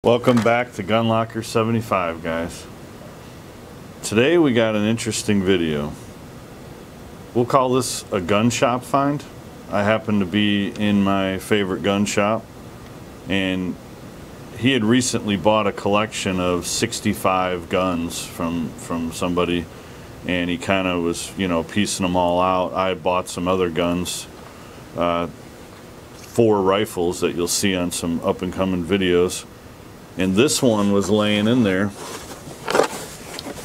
Welcome back to Gun Locker 75, guys. Today we got an interesting video. We'll call this a gun shop find. I happen to be in my favorite gun shop, and he had recently bought a collection of 65 guns from somebody, and he kind of was, piecing them all out. I had bought some other guns, 4 rifles that you'll see on some up-and-coming videos. And this one was laying in there,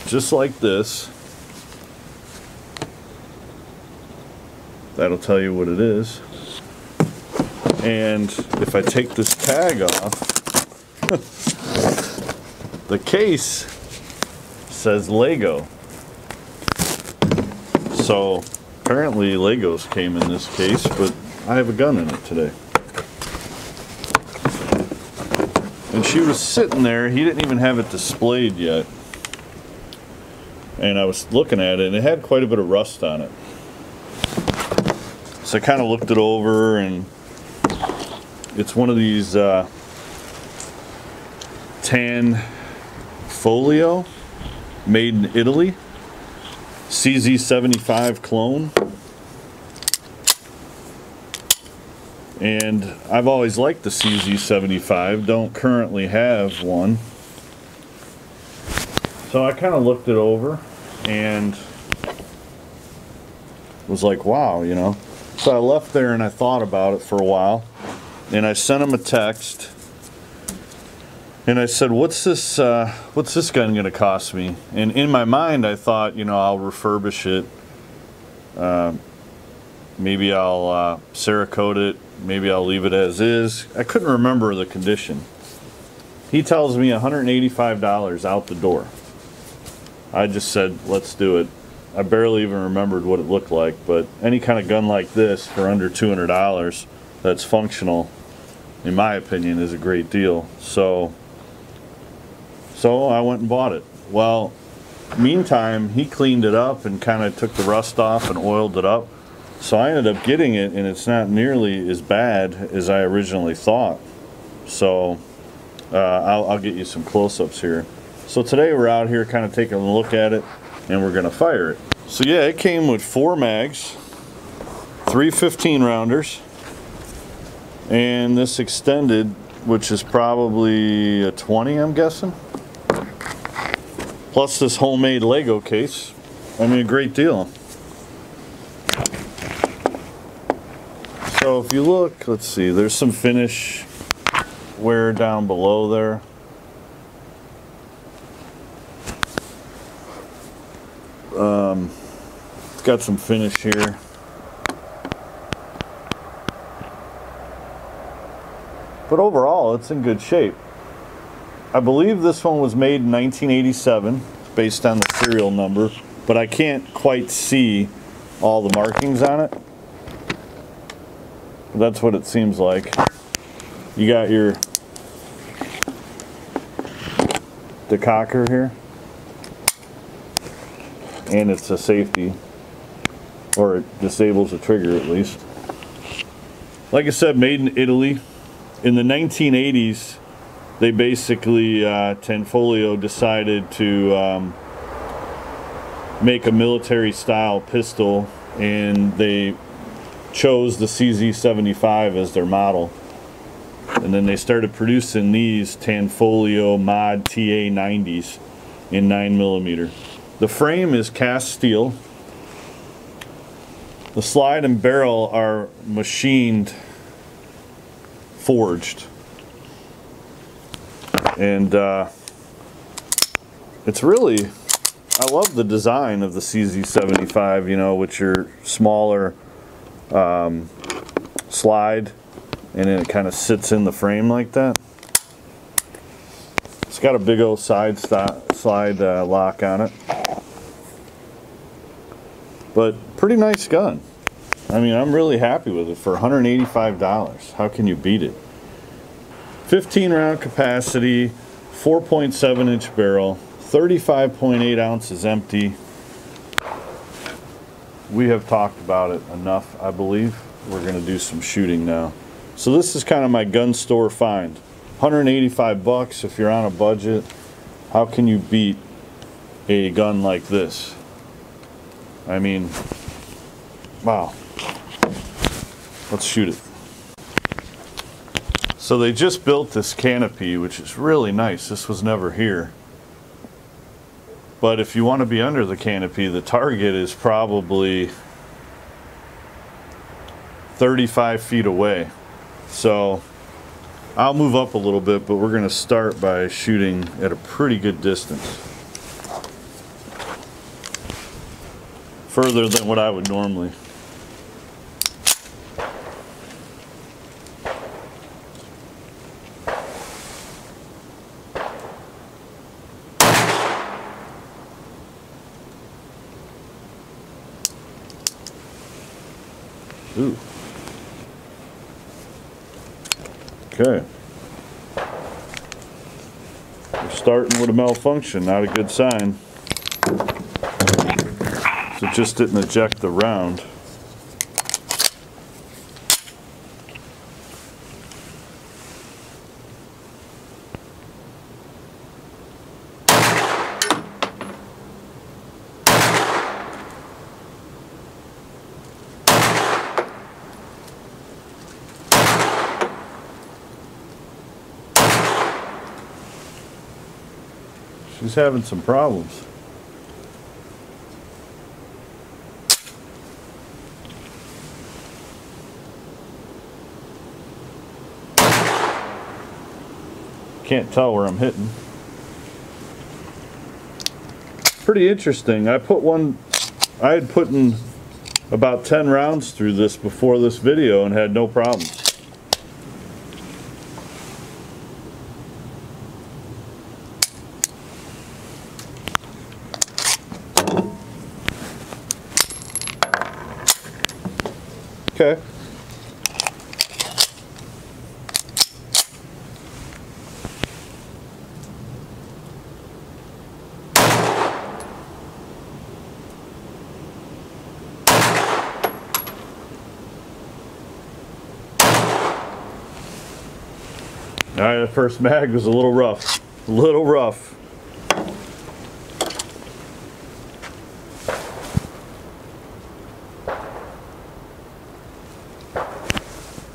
just like this. That'll tell you what it is. And if I take this tag off, the case says Lego. So apparently Legos came in this case, but I have a gun in it today. And she was sitting there, he didn't even have it displayed yet. And I was looking at it, and it had quite a bit of rust on it. So I kind of looked it over, and it's one of these Tanfoglio, made in Italy, CZ75 clone. And I've always liked the CZ75, don't currently have one. So I kind of looked it over and was like, wow, So I left there and I thought about it for a while. And I sent him a text. And I said, what's this gun going to cost me? And in my mind I thought, I'll refurbish it. Maybe I'll Cerakote it. Maybe I'll leave it as is. I couldn't remember the condition. He tells me $185 out the door. I just said, let's do it. I barely even remembered what it looked like, but any kind of gun like this for under $200 that's functional, in my opinion, is a great deal. So I went and bought it. Well, meantime, he cleaned it up and kind of took the rust off and oiled it up. So I ended up getting it, and it's not nearly as bad as I originally thought. So I'll get you some close-ups here. So today we're out here kind of taking a look at it, and we're going to fire it. So yeah, it came with 4 mags, 3 15-rounders, and this extended, which is probably a 20, I'm guessing. Plus this homemade Lego case. I mean, a great deal. So if you look, let's see, there's some finish wear down below there. It's got some finish here. But overall, it's in good shape. I believe this one was made in 1987, based on the serial number, but I can't quite see all the markings on it. That's what it seems like. You got your decocker here, and it's a safety, or it disables the trigger at least. Like I said, made in Italy. In the 1980s, they basically, Tanfoglio decided to make a military style pistol, and they chose the CZ75 as their model, and then they started producing these Tanfoglio Mod TA90s in 9mm. The frame is cast steel. The slide and barrel are machined forged, and it's really, I love the design of the CZ75, with your smaller slide, and then it kind of sits in the frame like that. It's got a big old slide lock on it, but pretty nice gun. I mean, I'm really happy with it for $185. How can you beat it? 15 round capacity, 4.7 inch barrel, 35.8 ounces empty. We have talked about it enough, I believe. We're going to do some shooting now. So this is kind of my gun store find. $185 if you're on a budget. How can you beat a gun like this? I mean, wow. Let's shoot it. So they just built this canopy, which is really nice. This was never here. But if you want to be under the canopy, the target is probably 35 feet away. So I'll move up a little bit, but we're going to start by shooting at a pretty good distance. Further than what I would normally. Ooh. Okay. We're starting with a malfunction, not a good sign. So it just didn't eject the round. She's having some problems. Can't tell where I'm hitting. Pretty interesting. I had put in about 10 rounds through this before this video and had no problems. Okay. Alright, the first mag was a little rough. A little rough.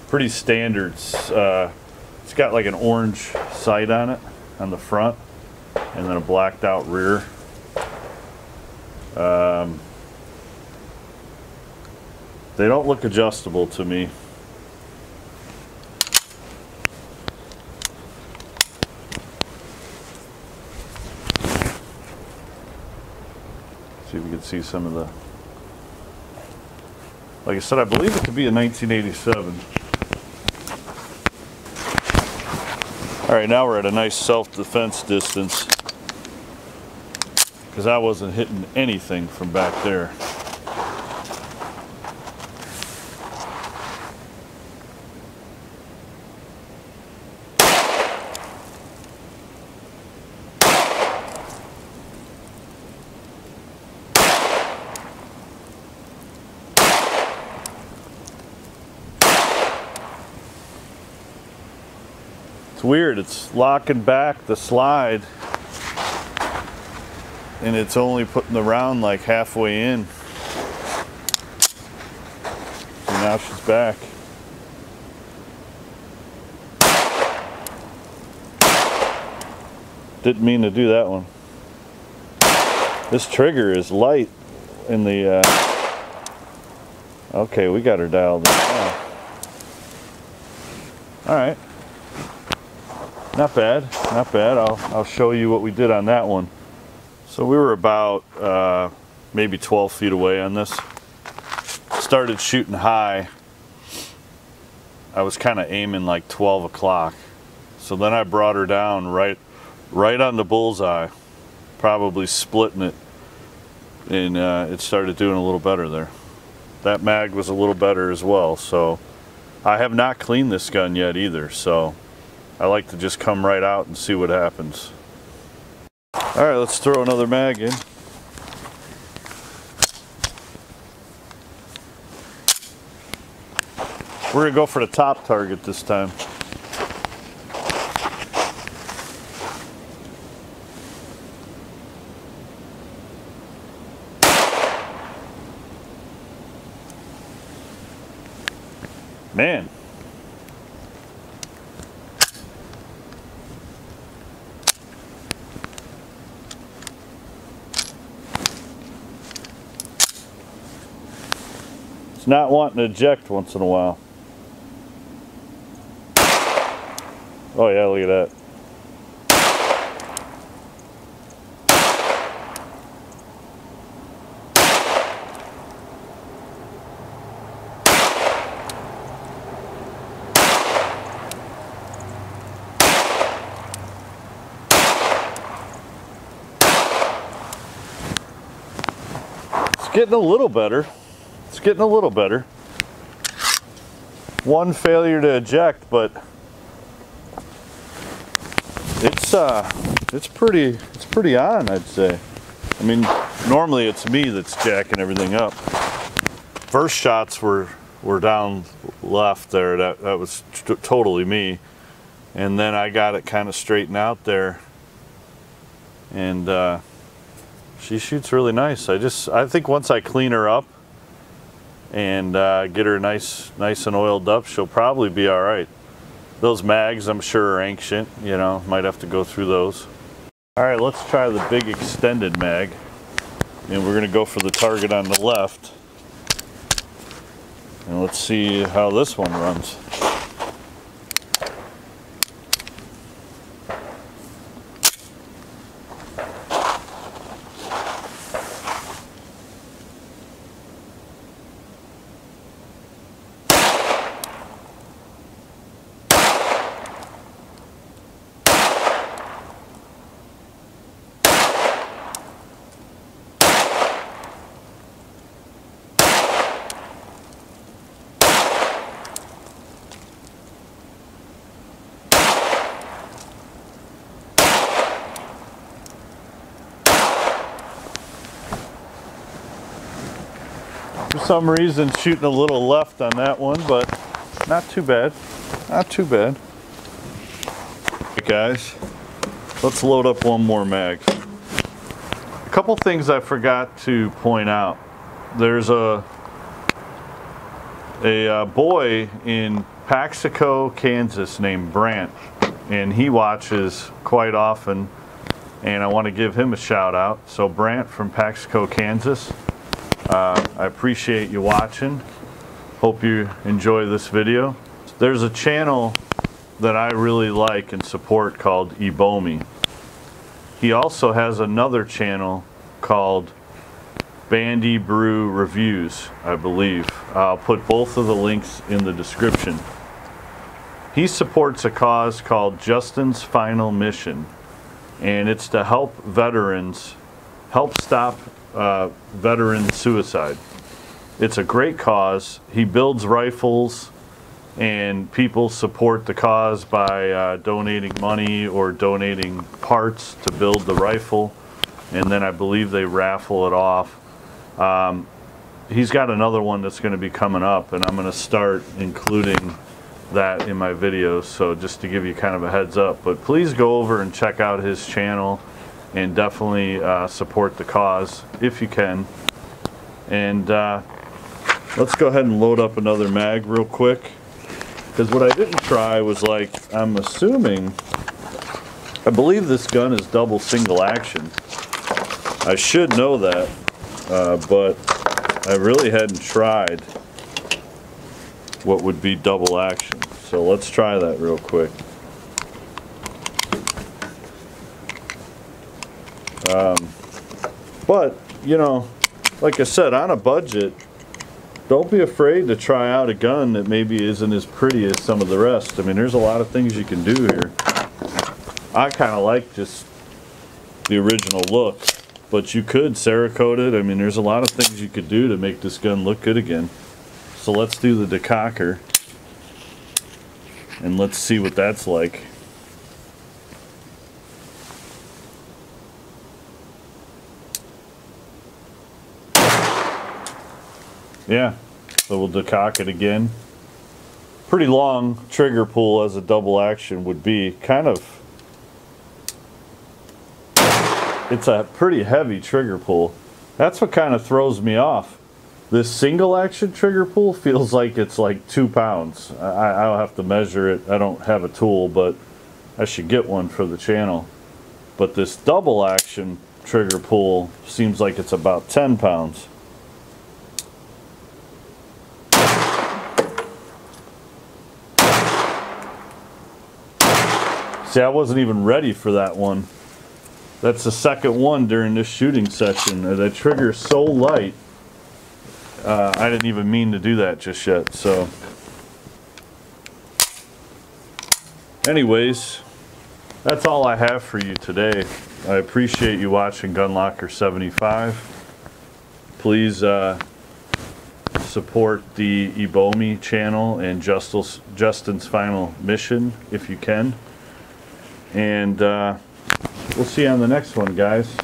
Pretty standard. It's got like an orange sight on it on the front and then a blacked out rear. They don't look adjustable to me. See if we can see some of the, like I said, I believe it to be a 1987. All right, now we're at a nice self-defense distance because I wasn't hitting anything from back there. It's weird, it's locking back the slide and it's only putting the round like halfway in. And now she's back. Didn't mean to do that one. This trigger is light in the, okay, we got her dialed in now. All right. Not bad, not bad. I'll show you what we did on that one. So we were about maybe 12 feet away on this. Started shooting high. I was kind of aiming like 12 o'clock. So then I brought her down right on the bullseye, probably splitting it, and it started doing a little better there. That mag was a little better as well. So I have not cleaned this gun yet either, so I like to just come right out and see what happens. All right, let's throw another mag in. We're gonna go for the top target this time. Man. It's not wanting to eject once in a while. Oh yeah, look at that. It's getting a little better. It's getting a little better. One failure to eject, but it's pretty on, I'd say. I mean, normally it's me that's jacking everything up. First shots were down left there. That was totally me. And then I got it kind of straightened out there. And she shoots really nice. I think once I clean her up and get her nice and oiled up, she'll probably be all right. Those mags, I'm sure, are ancient, you know, might have to go through those. All right, let's try the big extended mag. And we're gonna go for the target on the left. And let's see how this one runs. For some reason, shooting a little left on that one, but not too bad. Not too bad. Okay, guys, let's load up one more mag. A couple things I forgot to point out. There's a boy in Paxico, Kansas named Brant, and he watches quite often, and I want to give him a shout out. So Brant from Paxico, Kansas, I appreciate you watching. Hope you enjoy this video. There's a channel that I really like and support called Ebomi. He also has another channel called Bandy Brew Reviews, I believe. I'll put both of the links in the description. He supports a cause called Justin's Final Mission, and it's to help veterans, help stop veteran suicide. It's a great cause. He builds rifles, and people support the cause by donating money or donating parts to build the rifle, and then I believe they raffle it off. He's got another one that's going to be coming up, and I'm going to start including that in my videos, so just to give you kind of a heads up. But please go over and check out his channel and definitely support the cause if you can. And let's go ahead and load up another mag real quick, because what I didn't try was, like, I'm assuming, I believe this gun is double single action. I should know that, but I really hadn't tried what would be double action. So let's try that real quick. But, you know, like I said, on a budget, don't be afraid to try out a gun that maybe isn't as pretty as some of the rest. I mean, there's a lot of things you can do here. I kind of like just the original look, but you could Cerakote it. I mean, there's a lot of things you could do to make this gun look good again. So let's do the decocker, and let's see what that's like. Yeah, so we'll decock it again. Pretty long trigger pull as a double action would be. Kind of, it's a pretty heavy trigger pull. That's what kind of throws me off. This single action trigger pull feels like it's like 2 pounds. I'll have to measure it. I don't have a tool, but I should get one for the channel. But this double action trigger pull seems like it's about 10 pounds. See, I wasn't even ready for that one. That's the second one during this shooting session. The trigger's so light. I didn't even mean to do that just yet. So, anyways, that's all I have for you today. I appreciate you watching Gunlocker 75. Please support the Ebomi channel and Justin's Final Mission if you can. And we'll see you on the next one, guys.